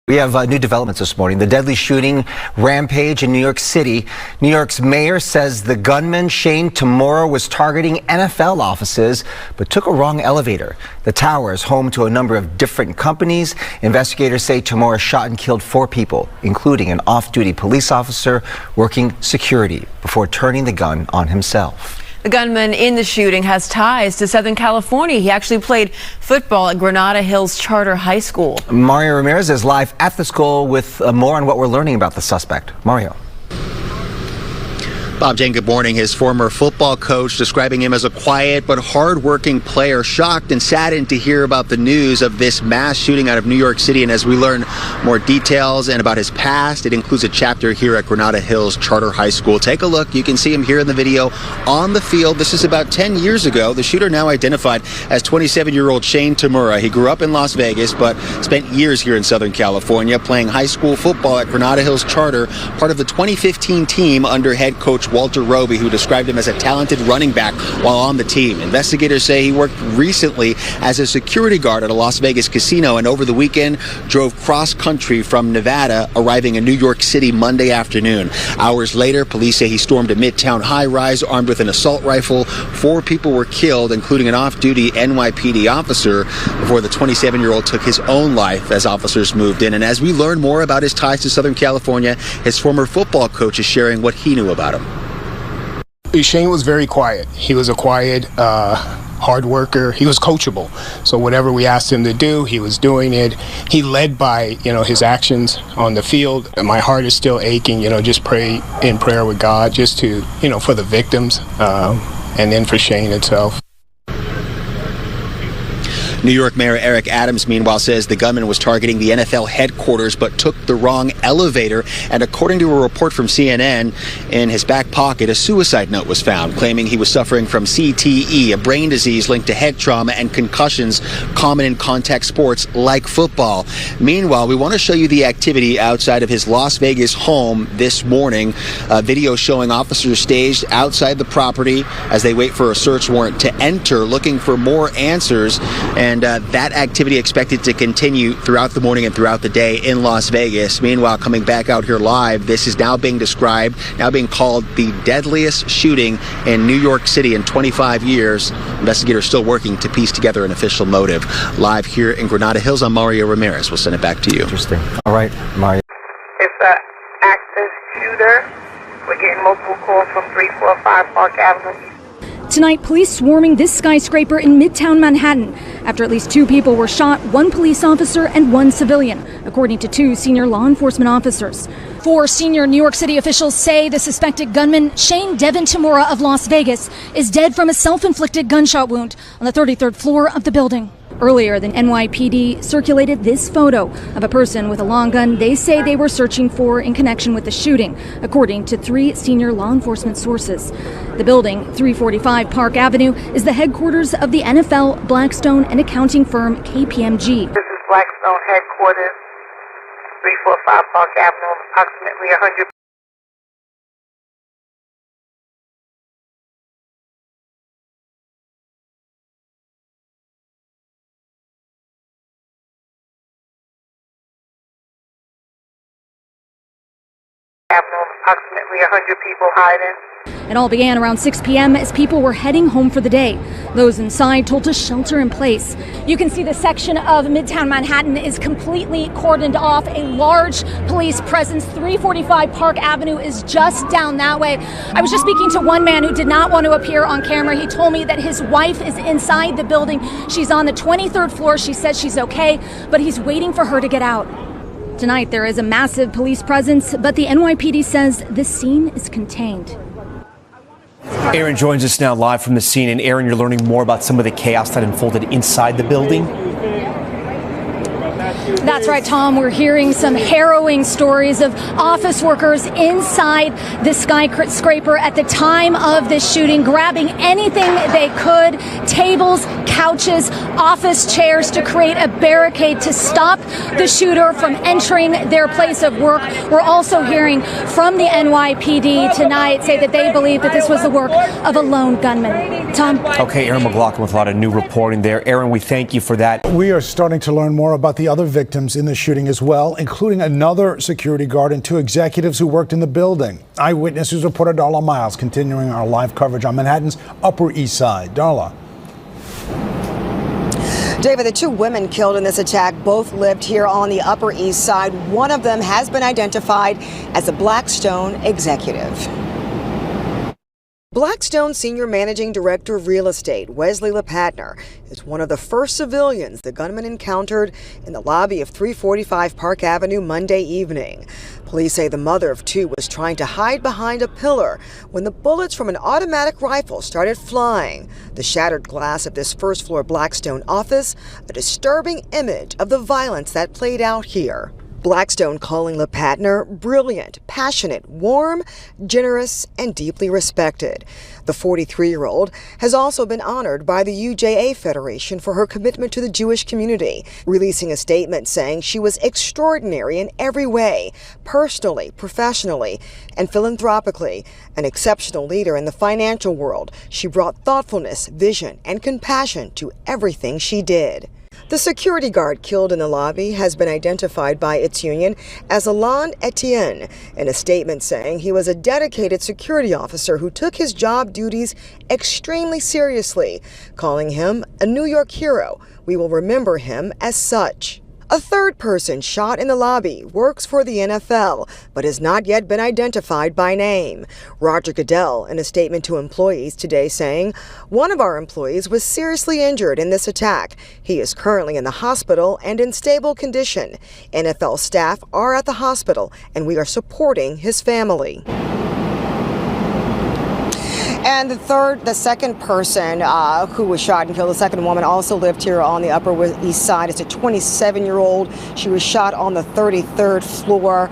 We have new developments this morning. The deadly shooting rampage in New York City. New York's mayor says the gunman, Shane Devon, was targeting NFL offices, but took a wrong elevator. The tower is home to a number of different companies. Investigators say Devon shot and killed 4 people, including an off-duty police officer working security, before turning the gun on himself. The gunman in the shooting has ties to Southern California. He actually played football at Granada Hills Charter High School. Mario Ramirez is live at the school with more on what we're learning about the suspect. Mario. Bob, Jane, good morning. His former football coach describing him as a quiet but hard-working player, shocked and saddened to hear about the news of this mass shooting out of New York City. And as we learn more details and about his past, it includes a chapter here at Granada Hills Charter High School. Take a look. You can see him here in the video on the field. This is about 10 years ago. The shooter, now identified as 27-year-old Shane Devon. He grew up in Las Vegas but spent years here in Southern California playing high school football at Granada Hills Charter, part of the 2015 team under head coach Walter Roby, who described him as a talented running back while on the team. Investigators say he worked recently as a security guard at a Las Vegas casino, and over the weekend drove cross-country from Nevada, arriving in New York City Monday afternoon. Hours later, police say he stormed a Midtown high-rise armed with an assault rifle. 4 people were killed, including an off-duty NYPD officer, before the 27-year-old took his own life as officers moved in. And as we learn more about his ties to Southern California, his former football coach is sharing what he knew about him. Shane was very quiet. He was a quiet, hard worker. He was coachable. So whatever we asked him to do, he was doing it. He led by, his actions on the field. And my heart is still aching, just pray in prayer with God, just to, for the victims, and then for Shane itself. New York Mayor Eric Adams, meanwhile, says the gunman was targeting the NFL headquarters but took the wrong elevator. And according to a report from CNN, in his back pocket, a suicide note was found, claiming he was suffering from CTE, a brain disease linked to head trauma and concussions common in contact sports like football. Meanwhile, we want to show you the activity outside of his Las Vegas home this morning. A video showing officers staged outside the property as they wait for a search warrant to enter, looking for more answers. And that activity expected to continue throughout the morning and throughout the day in Las Vegas. Meanwhile, coming back out here live, this is now being described, now being called the deadliest shooting in New York City in 25 years. Investigators still working to piece together an official motive. Live here in Granada Hills, I'm Mario Ramirez. We'll send it back to you. Interesting. All right, Mario. It's an active shooter. We're getting multiple calls from 345 Park Avenue. Tonight, police swarming this skyscraper in Midtown Manhattan after at least 2 people were shot, 1 police officer and 1 civilian, according to 2 senior law enforcement officers. 4 senior New York City officials say the suspected gunman, Shane Devon Tamura of Las Vegas, is dead from a self-inflicted gunshot wound on the 33rd floor of the building. Earlier, the NYPD circulated this photo of a person with a long gun they say they were searching for in connection with the shooting, according to 3 senior law enforcement sources. The building, 345 Park Avenue, is the headquarters of the NFL, BlackStone, and accounting firm KPMG. This is BlackStone headquarters, 345 Park Avenue, approximately 100. Approximately 100 people hiding. It all began around 6 p.m. as people were heading home for the day. Those inside told to shelter in place. You can see the section of Midtown Manhattan is completely cordoned off. A large police presence. 345 Park Avenue is just down that way. I was just speaking to one man who did not want to appear on camera. He told me that his wife is inside the building. She's on the 23rd floor. She says she's okay, but he's waiting for her to get out. Tonight, there is a massive police presence, but the NYPD says this scene is contained. Aaron joins us now live from the scene. And Aaron, you're learning more about some of the chaos that unfolded inside the building. That's right, Tom. We're hearing some harrowing stories of office workers inside the skyscraper at the time of this shooting, grabbing anything they could, tables, couches, office chairs, to create a barricade to stop the shooter from entering their place of work. We're also hearing from the NYPD tonight say that they believe that this was the work of a lone gunman. Tom? Okay, Aaron McLaughlin with a lot of new reporting there. Aaron, we thank you for that. We are starting to learn more about the other victims in the shooting as well, including another security guard and 2 executives who worked in the building. Eyewitness News reporter Darla Miles continuing our live coverage on Manhattan's Upper East Side. Darla. David, the 2 women killed in this attack both lived here on the Upper East Side. One of them has been identified as a BlackStone executive. BlackStone Senior Managing Director of Real Estate, Wesley LePatner, is one of the first civilians the gunman encountered in the lobby of 345 Park Avenue Monday evening. Police say the mother of 2 was trying to hide behind a pillar when the bullets from an automatic rifle started flying. The shattered glass of this first-floor BlackStone office, a disturbing image of the violence that played out here. BlackStone calling LePatner brilliant, passionate, warm, generous, and deeply respected. The 43-year-old has also been honored by the UJA Federation for her commitment to the Jewish community, releasing a statement saying she was extraordinary in every way, personally, professionally, and philanthropically, an exceptional leader in the financial world. She brought thoughtfulness, vision, and compassion to everything she did. The security guard killed in the lobby has been identified by its union as Aland Etienne, in a statement saying he was a dedicated security officer who took his job duties extremely seriously, calling him a New York hero. We will remember him as such. A third person shot in the lobby works for the NFL, but has not yet been identified by name. Roger Goodell, in a statement to employees today, saying, "One of our employees was seriously injured in this attack. He is currently in the hospital and in stable condition. NFL staff are at the hospital, and we are supporting his family." And the second person who was shot and killed, the second woman, also lived here on the Upper East Side. It's a 27-year-old. She was shot on the 33rd floor.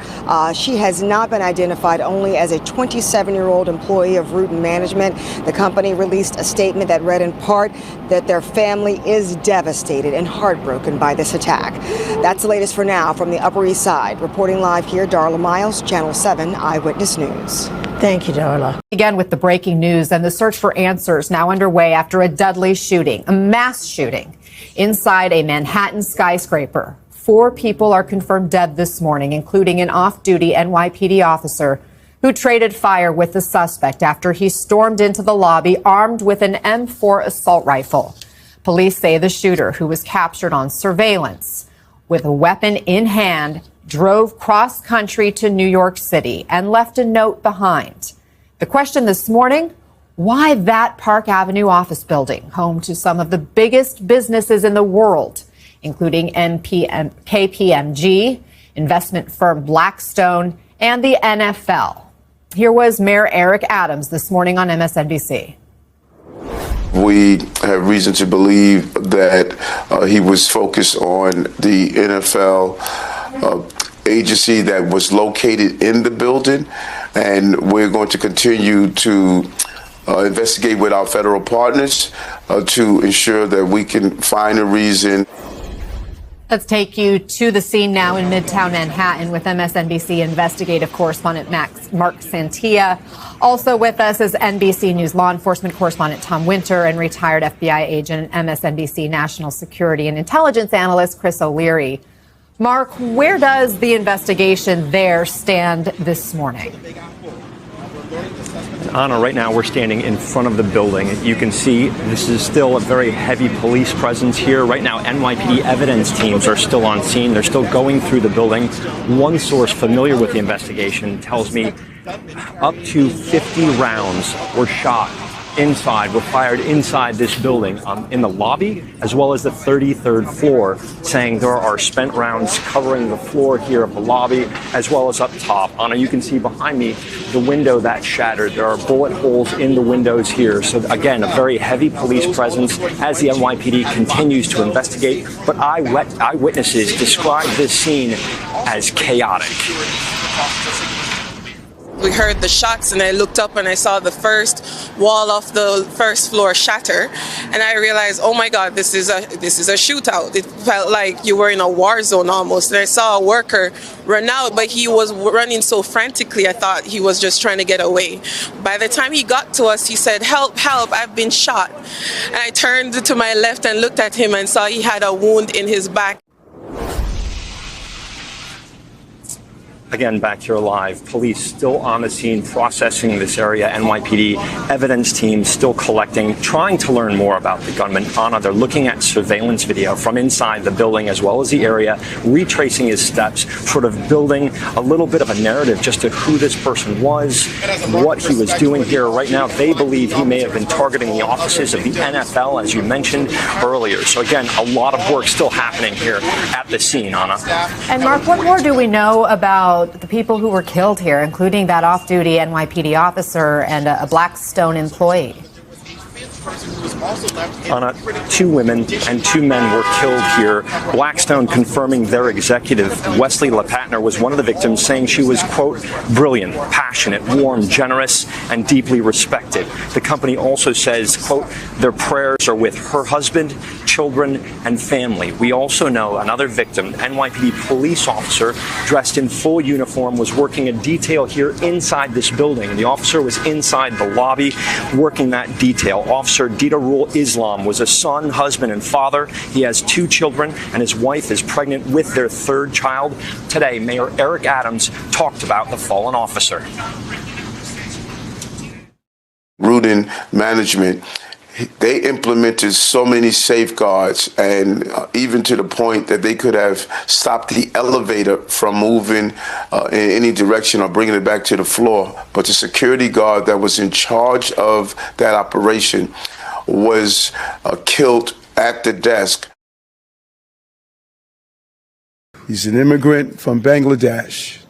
She has not been identified, only as a 27-year-old employee of Rudin Management. The company released a statement that read in part that their family is devastated and heartbroken by this attack. That's the latest for now from the Upper East Side. Reporting live here, Darla Miles, Channel 7 Eyewitness News. Thank you, Darla. Again with the breaking news, and the search for answers now underway after a deadly shooting, a mass shooting inside a Manhattan skyscraper. 4 people are confirmed dead this morning, including an off-duty NYPD officer who traded fire with the suspect after he stormed into the lobby armed with an M4 assault rifle. Police say the shooter, who was captured on surveillance with a weapon in hand, drove cross-country to New York City and left a note behind. The question this morning, why that Park Avenue office building, home to some of the biggest businesses in the world, including KPMG, investment firm BlackStone, and the NFL? Here was Mayor Eric Adams this morning on MSNBC. We have reason to believe that he was focused on the NFL agency that was located in the building, and we're going to continue to investigate with our federal partners to ensure that we can find a reason. Let's take you to the scene now in Midtown Manhattan with MSNBC investigative correspondent Mark Santia. Also with us is NBC News law enforcement correspondent Tom Winter and retired FBI agent and MSNBC national security and intelligence analyst Chris O'Leary. Mark, where does the investigation there stand this morning? Anna, right now we're standing in front of the building. You can see this is still a very heavy police presence here. Right now, NYPD evidence teams are still on scene. They're still going through the building. One source familiar with the investigation tells me up to 50 rounds were shot were fired inside this building in the lobby, as well as the 33rd floor, saying there are spent rounds covering the floor here of the lobby, as well as up top. Anna, you can see behind me the window that shattered. There are bullet holes in the windows here. So again, a very heavy police presence as the NYPD continues to investigate. But eyewitnesses describe this scene as chaotic. We heard the shots, and I looked up and I saw the first wall of the first floor shatter, and I realized, oh my God, this is a shootout. It felt like you were in a war zone almost. And I saw a worker run out, but he was running so frantically, I thought he was just trying to get away. By the time he got to us, he said, "Help, help, I've been shot." And I turned to my left and looked at him and saw he had a wound in his back. Again, back here live, police still on the scene processing this area. NYPD evidence team still collecting, trying to learn more about the gunman. Anna, they're looking at surveillance video from inside the building as well as the area, retracing his steps, sort of building a little bit of a narrative just to who this person was, what he was doing here. Right now, they believe he may have been targeting the offices of the NFL, as you mentioned earlier. So again, a lot of work still happening here at the scene, Anna. And Mark, what more do we know about the people who were killed here, including that off-duty NYPD officer and a BlackStone employee? Anna, 2 women and 2 men were killed here. BlackStone confirming their executive, Wesley LePatner, was one of the victims, saying she was, quote, brilliant, passionate, warm, generous, and deeply respected. The company also says, quote, their prayers are with her husband, children, and family. We also know another victim, NYPD police officer dressed in full uniform, was working a detail here inside this building. The officer was inside the lobby working that detail. Officer Didarul Islam was a son, husband, and father. He has 2 children, and his wife is pregnant with their 3rd child. Today, Mayor Eric Adams talked about the fallen officer. Rudin Management, they implemented so many safeguards, and even to the point that they could have stopped the elevator from moving in any direction or bringing it back to the floor. But the security guard that was in charge of that operation was killed at the desk. He's an immigrant from Bangladesh,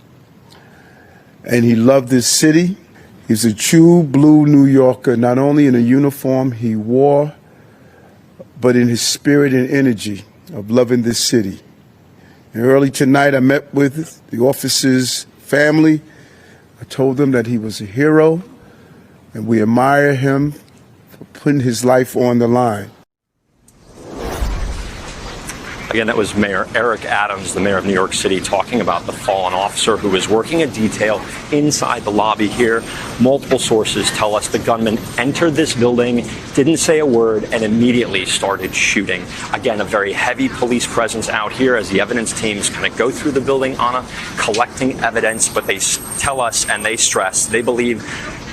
and he loved this city. He's a true blue New Yorker, not only in the uniform he wore, but in his spirit and energy of loving this city. And early tonight, I met with the officer's family. I told them that he was a hero, and we admire him for putting his life on the line. Again, that was Mayor Eric Adams, the mayor of New York City, talking about the fallen officer who was working a detail inside the lobby here. Multiple sources tell us the gunman entered this building, didn't say a word, and immediately started shooting. Again, a very heavy police presence out here as the evidence teams kind of go through the building, Anna, collecting evidence, but they tell us and they stress they believe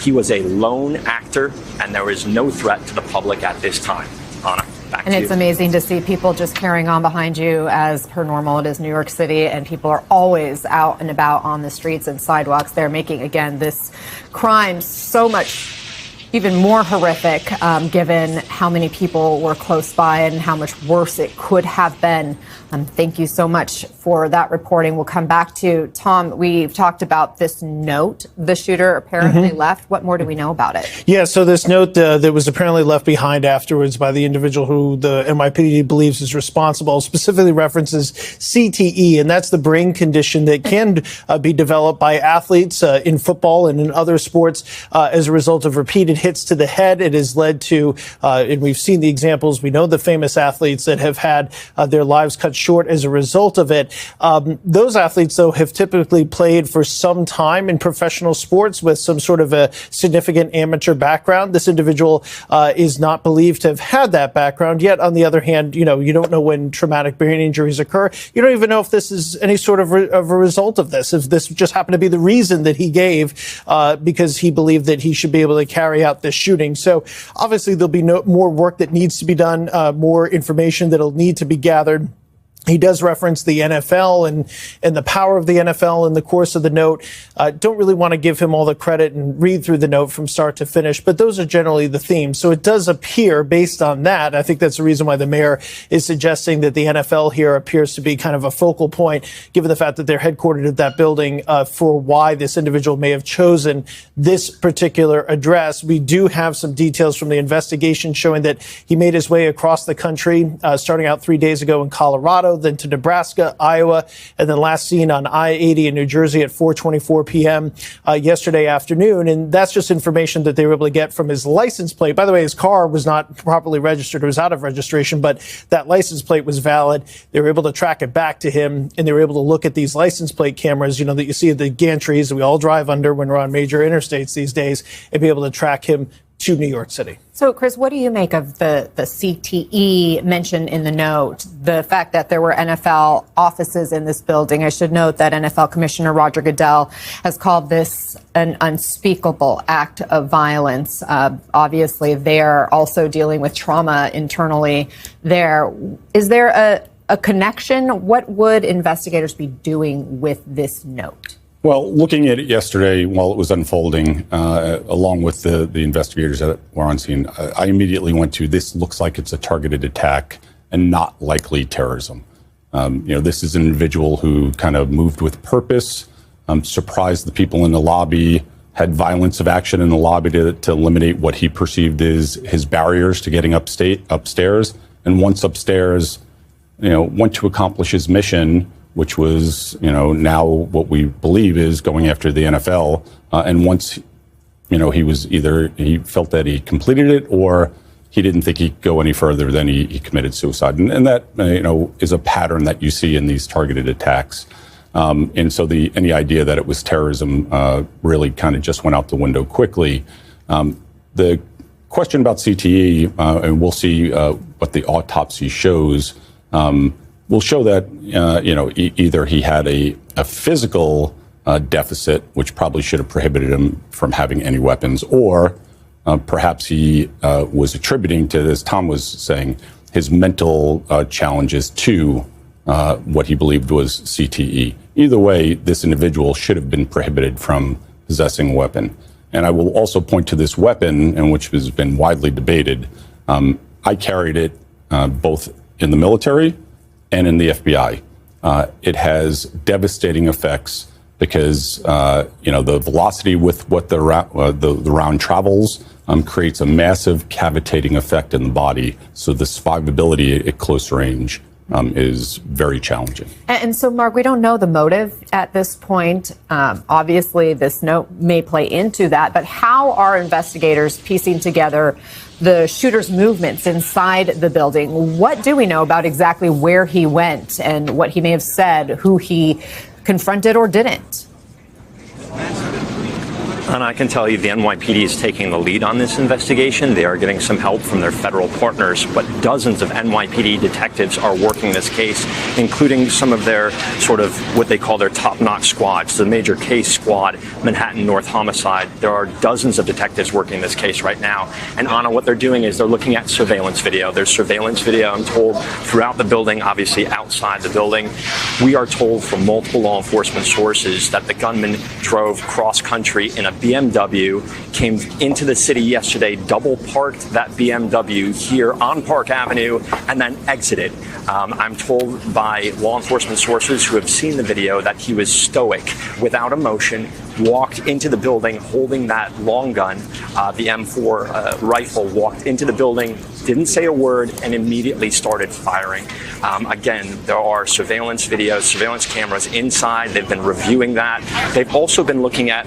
he was a lone actor and there is no threat to the public at this time. Anna. And it's amazing to see people just carrying on behind you as per normal. It is New York City, and people are always out and about on the streets and sidewalks. They're making, again, this crime so much even more horrific, given how many people were close by and how much worse it could have been. Thank you so much for that reporting. We'll come back to Tom. We've talked about this note the shooter apparently left. What more do we know about it? Yeah, so this note that was apparently left behind afterwards by the individual who the NYPD believes is responsible specifically references CTE, and that's the brain condition that can be developed by athletes in football and in other sports as a result of repeated hits to the head. It has led to, and we've seen the examples, we know the famous athletes that have had their lives cut short as a result of it. Those athletes, though, have typically played for some time in professional sports with some sort of a significant amateur background. This individual is not believed to have had that background. Yet, on the other hand, you don't know when traumatic brain injuries occur. You don't even know if this is any sort of a result of this, if this just happened to be the reason that he gave because he believed that he should be able to carry out this shooting. So obviously there'll be more work that needs to be done, more information that'll need to be gathered. He does reference the NFL and the power of the NFL in the course of the note. Don't really want to give him all the credit and read through the note from start to finish, but those are generally the themes. So it does appear, based on that, I think that's the reason why the mayor is suggesting that the NFL here appears to be kind of a focal point, given the fact that they're headquartered at that building, for why this individual may have chosen this particular address. We do have some details from the investigation showing that he made his way across the country, starting out 3 days ago in Colorado, then to Nebraska, Iowa, and then last seen on I-80 in New Jersey at 4:24 p.m. Yesterday afternoon. And that's just information that they were able to get from his license plate. By the way, his car was not properly registered. It was out of registration, but that license plate was valid. They were able to track it back to him, and they were able to look at these license plate cameras, that you see at the gantries that we all drive under when we're on major interstates these days, and be able to track him to New York City. So, Chris, what do you make of the CTE mentioned in the note? The fact that there were NFL offices in this building. I should note that NFL Commissioner Roger Goodell has called this an unspeakable act of violence. Obviously, they're also dealing with trauma internally there. Is there a connection? What would investigators be doing with this note? Well, looking at it yesterday while it was unfolding, along with the investigators that were on scene, I immediately went to, this looks like it's a targeted attack and not likely terrorism. This is an individual who kind of moved with purpose, surprised the people in the lobby, had violence of action in the lobby to eliminate what he perceived as his barriers to getting upstairs. And once upstairs, went to accomplish his mission, which was, now what we believe is going after the NFL. And once, he was either, he felt that he completed it or he didn't think he could go any further, then he committed suicide. And that, is a pattern that you see in these targeted attacks. And so any idea that it was terrorism really kind of just went out the window quickly. The question about CTE, and we'll see what the autopsy shows, will show that, either he had a physical deficit, which probably should have prohibited him from having any weapons, or perhaps he was attributing to, as Tom was saying, his mental challenges to what he believed was CTE. Either way, this individual should have been prohibited from possessing a weapon. And I will also point to this weapon, and which has been widely debated. I carried it both in the military and in the FBI. It has devastating effects because, the velocity with what the round travels creates a massive cavitating effect in the body. So the survivability at close range is very challenging. And so, Mark, we don't know the motive at this point. Obviously, this note may play into that, but how are investigators piecing together the shooter's movements inside the building? What do we know about exactly where he went and what he may have said, who he confronted or didn't? And I can tell you the NYPD is taking the lead on this investigation. They are getting some help from their federal partners, but dozens of NYPD detectives are working this case, including some of their sort of what they call their top-notch squads, the major case squad, Manhattan North Homicide. There are dozens of detectives working this case right now. And Anna, what they're doing is they're looking at surveillance video. There's surveillance video, I'm told, throughout the building, obviously outside the building. We are told from multiple law enforcement sources that the gunman drove cross-country in a BMW, came into the city yesterday, double parked that BMW here on Park Avenue, and then exited. I'm told by law enforcement sources who have seen the video that he was stoic, without emotion, walked into the building holding that long gun, the M4 rifle, walked into the building, didn't say a word, and immediately started firing. Again, there are surveillance videos, surveillance cameras inside. They've been reviewing that. They've also been looking at,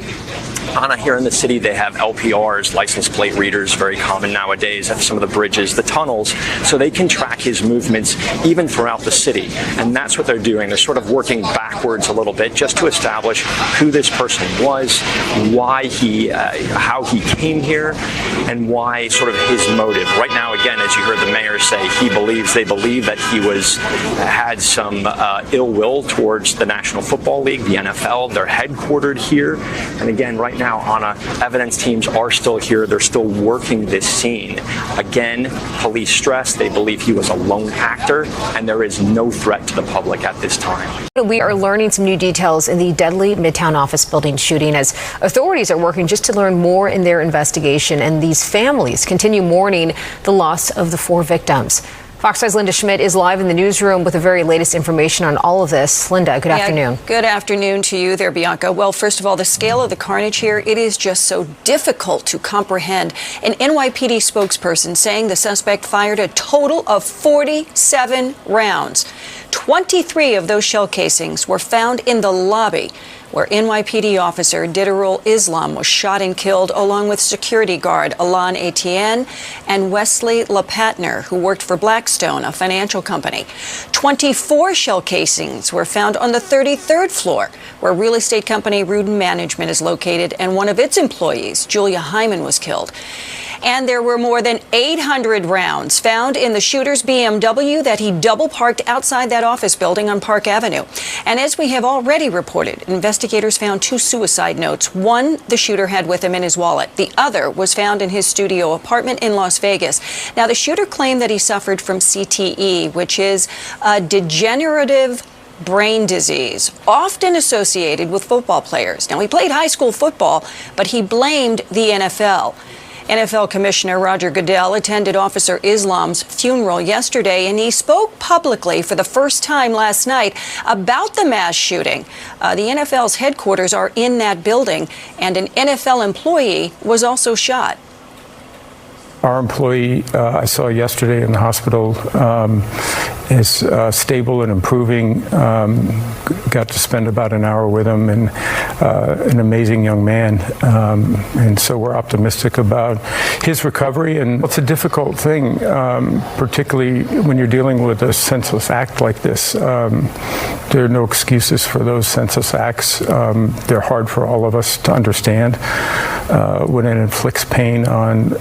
Anna, here in the city, they have LPRs, license plate readers, very common nowadays at some of the bridges, the tunnels, so they can track his movements even throughout the city. And that's what they're doing. They're sort of working backwards a little bit just to establish who this person was, why how he came here, and why sort of his motive. Right now, again, as you heard the mayor say, they believe that he had some ill will towards the National Football League, the NFL. They're headquartered here. And again, right now, Anna, evidence teams are still here. They're still working this scene. Again, police stress, they believe he was a lone actor, and there is no threat to the public at this time. We are learning some new details in the deadly Midtown office building shooting as authorities are working just to learn more in their investigation, and these families continue mourning the loss of the 4 victims. Fox 5's Linda Schmidt is live in the newsroom with the very latest information on all of this. Linda, good afternoon. Good afternoon to you there, Bianca. Well, first of all, the scale of the carnage here, it is just so difficult to comprehend. An NYPD spokesperson saying the suspect fired a total of 47 rounds. 23 of those shell casings were found in the lobby, where NYPD officer Didarul Islam was shot and killed, along with security guard Aland Etienne and Wesley LePatner, who worked for BlackStone, a financial company. 24 shell casings were found on the 33rd floor, where real estate company Rudin Management is located, and one of its employees, Julia Hyman, was killed. And there were more than 800 rounds found in the shooter's BMW that he double parked outside that office building on Park Avenue. And as we have already reported, investigators found 2 suicide notes. One the shooter had with him in his wallet. The other was found in his studio apartment in Las Vegas. Now, the shooter claimed that he suffered from CTE, which is a degenerative brain disease, often associated with football players. Now, he played high school football, but he blamed the NFL. NFL Commissioner Roger Goodell attended Officer Islam's funeral yesterday, and he spoke publicly for the first time last night about the mass shooting. The NFL's headquarters are in that building, and an NFL employee was also shot. Our employee I saw yesterday in the hospital is stable and improving. Got to spend about an hour with him, and an amazing young man. And so we're optimistic about his recovery. And it's a difficult thing, particularly when you're dealing with a senseless act like this. There are no excuses for those senseless acts. They're hard for all of us to understand when it inflicts pain on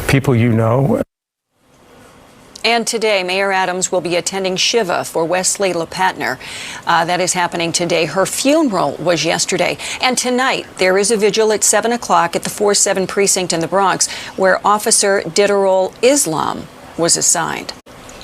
people you know. And today, Mayor Adams will be attending Shiva for Wesley LePatner. That is happening today. Her funeral was yesterday. And tonight, there is a vigil at 7 o'clock at the 4-7 precinct in the Bronx, where Officer Didarul Islam was assigned.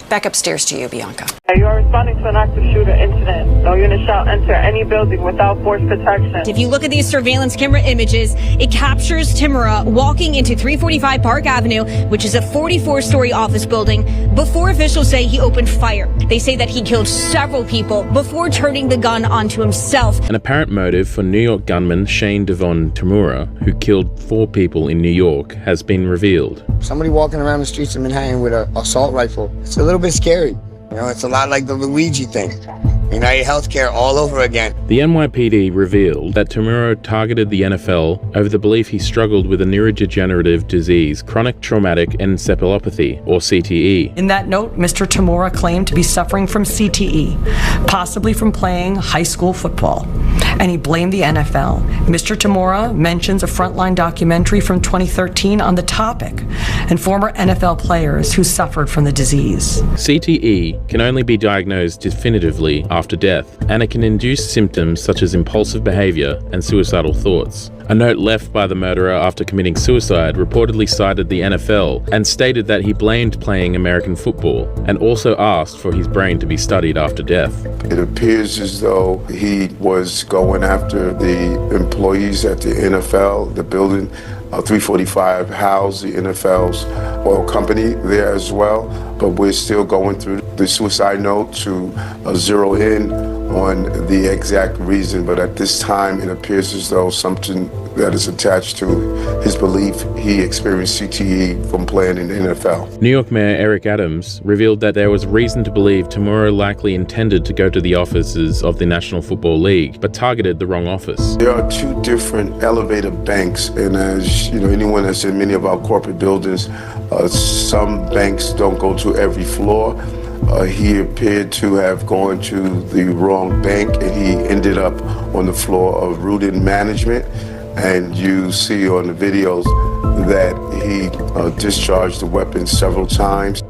Back upstairs to you, Bianca. You are responding to an active shooter incident. No unit shall enter any building without force protection. If you look at these surveillance camera images, it captures Tamura walking into 345 Park Avenue, which is a 44-story office building, before officials say he opened fire. They say that he killed several people before turning the gun onto himself. An apparent motive for New York gunman Shane Devon Tamura, who killed 4 people in New York, has been revealed. Somebody walking around the streets of Manhattan with an assault rifle. It's a little bit scary. You know, it's a lot like the Luigi thing. United Healthcare all over again. The NYPD revealed that Tamura targeted the NFL over the belief he struggled with a neurodegenerative disease, chronic traumatic encephalopathy, or CTE. In that note, Mr. Tamura claimed to be suffering from CTE, possibly from playing high school football, and he blamed the NFL. Mr. Tamura mentions a Frontline documentary from 2013 on the topic, and former NFL players who suffered from the disease. CTE can only be diagnosed definitively after death, and it can induce symptoms such as impulsive behavior and suicidal thoughts. A note left by the murderer after committing suicide reportedly cited the NFL and stated that he blamed playing American football, and also asked for his brain to be studied after death. It appears as though he was going after the employees at the NFL, the building. 345 housed the NFL's oil company there as well, but we're still going through the suicide note to zero in on the exact reason. But at this time, it appears as though something that is attached to his belief he experienced CTE from playing in the NFL. New York Mayor Eric Adams revealed that there was reason to believe Tamura likely intended to go to the offices of the National Football League, but targeted the wrong office. There are 2 different elevator banks, and as you know, anyone that's in many of our corporate buildings, some banks don't go to every floor. He appeared to have gone to the wrong bank, and he ended up on the floor of Rudin Management. And you see on the videos that he discharged the weapon several times.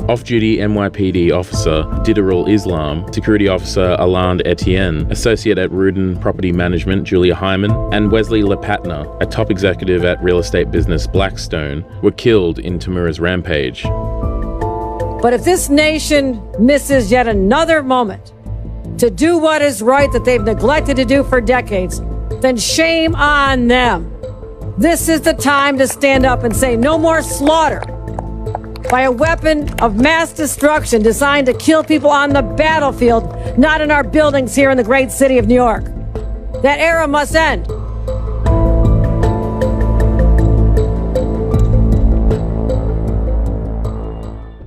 Off-duty NYPD officer Didarul Islam, security officer Aland Etienne, associate at Rudin Property Management Julia Hyman, and Wesley LePatner, a top executive at real estate business BlackStone, were killed in Tamura's rampage. But if this nation misses yet another moment to do what is right that they've neglected to do for decades, then shame on them. This is the time to stand up and say no more slaughter by a weapon of mass destruction designed to kill people on the battlefield, not in our buildings here in the great city of New York. That era must end.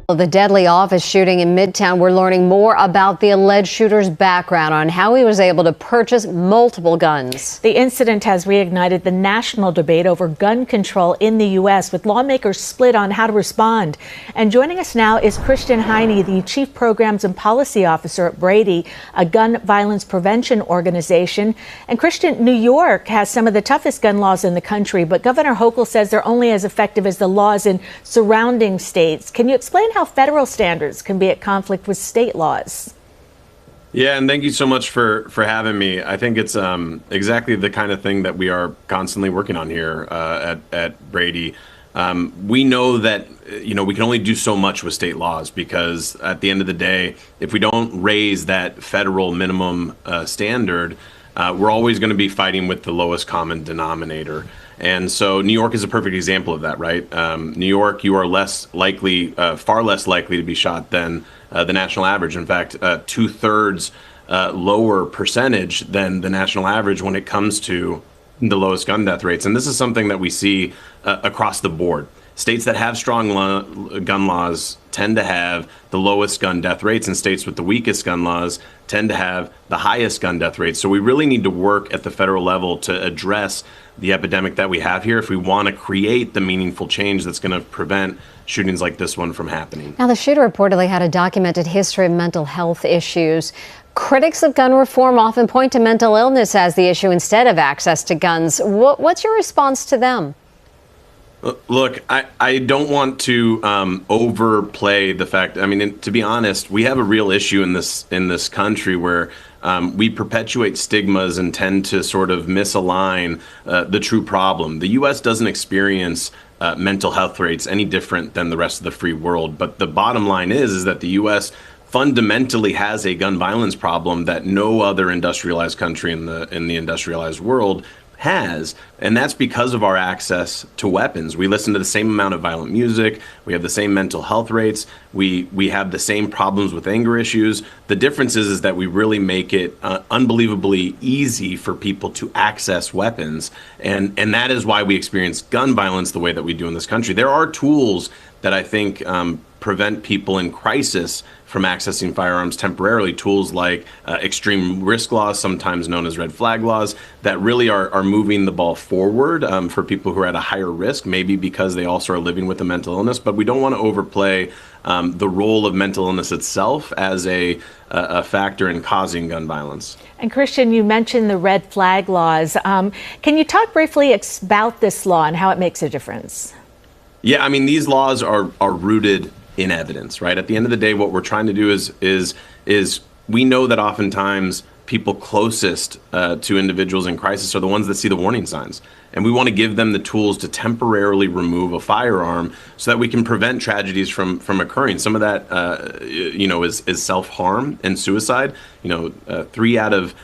The deadly office shooting in Midtown. We're learning more about the alleged shooter's background on how he was able to purchase multiple guns. The incident has reignited the national debate over gun control in the U.S., with lawmakers split on how to respond. And joining us now is Christian Heine, the Chief Programs and Policy Officer at Brady, a gun violence prevention organization. And Christian, New York has some of the toughest gun laws in the country, but Governor Hochul says they're only as effective as the laws in surrounding states. Can you explain how federal standards can be at conflict with state laws? Yeah, and thank you so much for having me. I think it's exactly the kind of thing that we are constantly working on here at Brady. We know that we can only do so much with state laws, because at the end of the day, if we don't raise that federal minimum standard, we're always going to be fighting with the lowest common denominator. And so New York is a perfect example of that, right? New York, you are far less likely to be shot than the national average. In fact, 2/3 lower percentage than the national average when it comes to the lowest gun death rates. And this is something that we see across the board. States that have strong gun laws tend to have the lowest gun death rates, and states with the weakest gun laws tend to have the highest gun death rates. So we really need to work at the federal level to address the epidemic that we have here if we want to create the meaningful change that's going to prevent shootings like this one from happening. Now, the shooter reportedly had a documented history of mental health issues. Critics of gun reform often point to mental illness as the issue instead of access to guns. What's your response to them? Look, I don't want to overplay the fact. I mean, to be honest, we have a real issue in this country where we perpetuate stigmas and tend to sort of misalign the true problem. The U.S. doesn't experience mental health rates any different than the rest of the free world. But the bottom line is that the U.S. fundamentally has a gun violence problem that no other industrialized country in the industrialized world has, and that's because of our access to weapons. We listen to the same amount of violent music, we have the same mental health rates, we have the same problems with anger issues. The difference is that we really make it unbelievably easy for people to access weapons, and that is why we experience gun violence the way that we do in this country. There are tools that I think prevent people in crisis from accessing firearms temporarily, tools like extreme risk laws, sometimes known as red flag laws, that really are moving the ball forward for people who are at a higher risk, maybe because they also are living with a mental illness. But we don't want to overplay the role of mental illness itself as a factor in causing gun violence. And Christian, you mentioned the red flag laws. Can you talk briefly about this law and how it makes a difference? Yeah, I mean, these laws are rooted in evidence, right? At the end of the day, what we're trying to do is we know that oftentimes people closest to individuals in crisis are the ones that see the warning signs. And we want to give them the tools to temporarily remove a firearm so that we can prevent tragedies from occurring. Some of that, is self-harm and suicide. 3 out of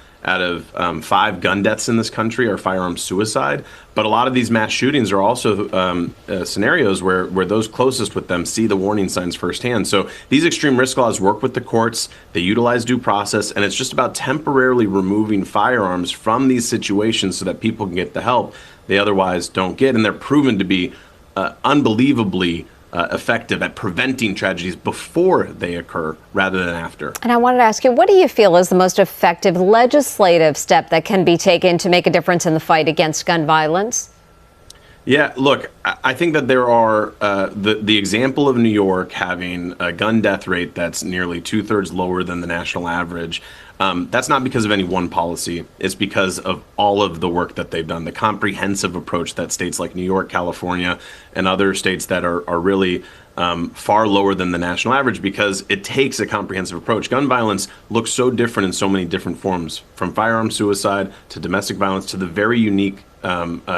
5 gun deaths in this country are firearm suicide. But a lot of these mass shootings are also scenarios where those closest with them see the warning signs firsthand. So these extreme risk laws work with the courts, they utilize due process, and it's just about temporarily removing firearms from these situations so that people can get the help they otherwise don't get. And they're proven to be unbelievably effective at preventing tragedies before they occur rather than after. And I wanted to ask you, what do you feel is the most effective legislative step that can be taken to make a difference in the fight against gun violence? Yeah, look, I think that there are the example of New York having a gun death rate that's nearly 2/3 lower than the national average. That's not because of any one policy. It's because of all of the work that they've done, the comprehensive approach that states like New York, California, and other states that are really far lower than the national average, because it takes a comprehensive approach. Gun violence looks so different in so many different forms, from firearm suicide to domestic violence to the very unique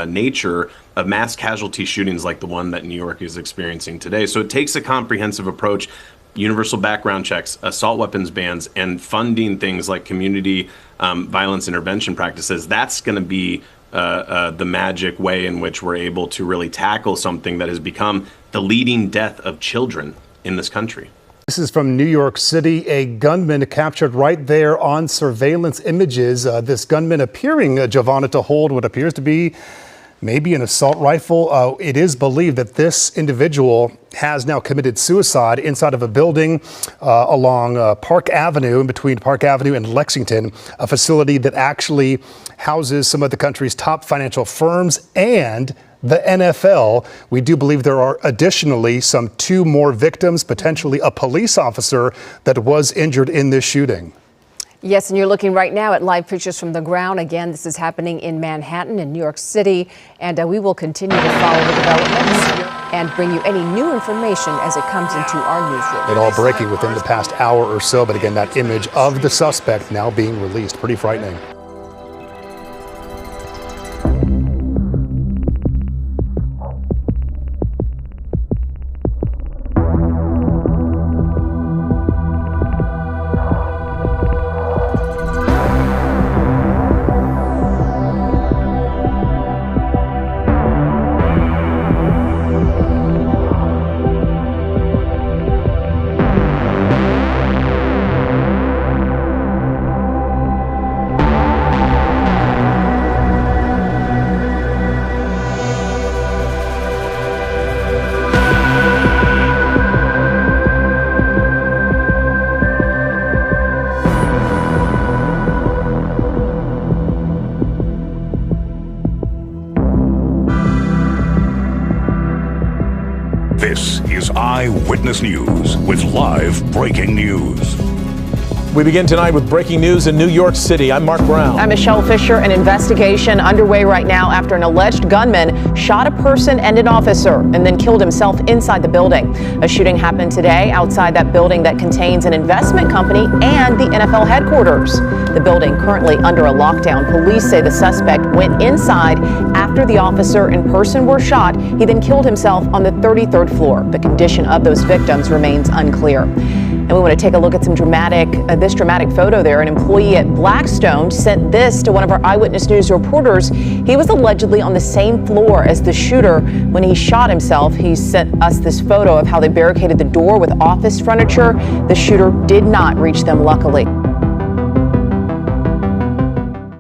nature of mass casualty shootings like the one that New York is experiencing today. So it takes a comprehensive approach. Universal background checks, assault weapons bans, and funding things like community violence intervention practices. That's going to be the magic way in which we're able to really tackle something that has become the leading death of children in this country. This is from New York City. A gunman captured right there on surveillance images. This gunman appearing, Giovanna, to hold what appears to be maybe an assault rifle. It is believed that this individual has now committed suicide inside of a building along Park Avenue, in between Park Avenue and Lexington, a facility that actually houses some of the country's top financial firms and the NFL. We do believe there are additionally two more victims, potentially a police officer that was injured in this shooting. Yes, and you're looking right now at live pictures from the ground. Again, this is happening in Manhattan in New York City, and we will continue to follow the developments and bring you any new information as it comes into our newsroom. It all breaking within the past hour or so, but again, that image of the suspect now being released. Pretty frightening. This is Eyewitness News with live breaking news. We begin tonight with breaking news in New York City. I'm Mark Brown. I'm Michelle Fisher. An investigation underway right now after an alleged gunman shot a person and an officer and then killed himself inside the building. A shooting happened today outside that building that contains an investment company and the NFL headquarters. The building currently under a lockdown. Police say the suspect went inside after the officer and person were shot. He then killed himself on the 33rd floor. The condition of those victims remains unclear. And we want to take a look at some this dramatic photo there. An employee at BlackStone sent this to one of our Eyewitness News reporters. He was allegedly on the same floor as the shooter when he shot himself. He sent us this photo of how they barricaded the door with office furniture. The shooter did not reach them, luckily.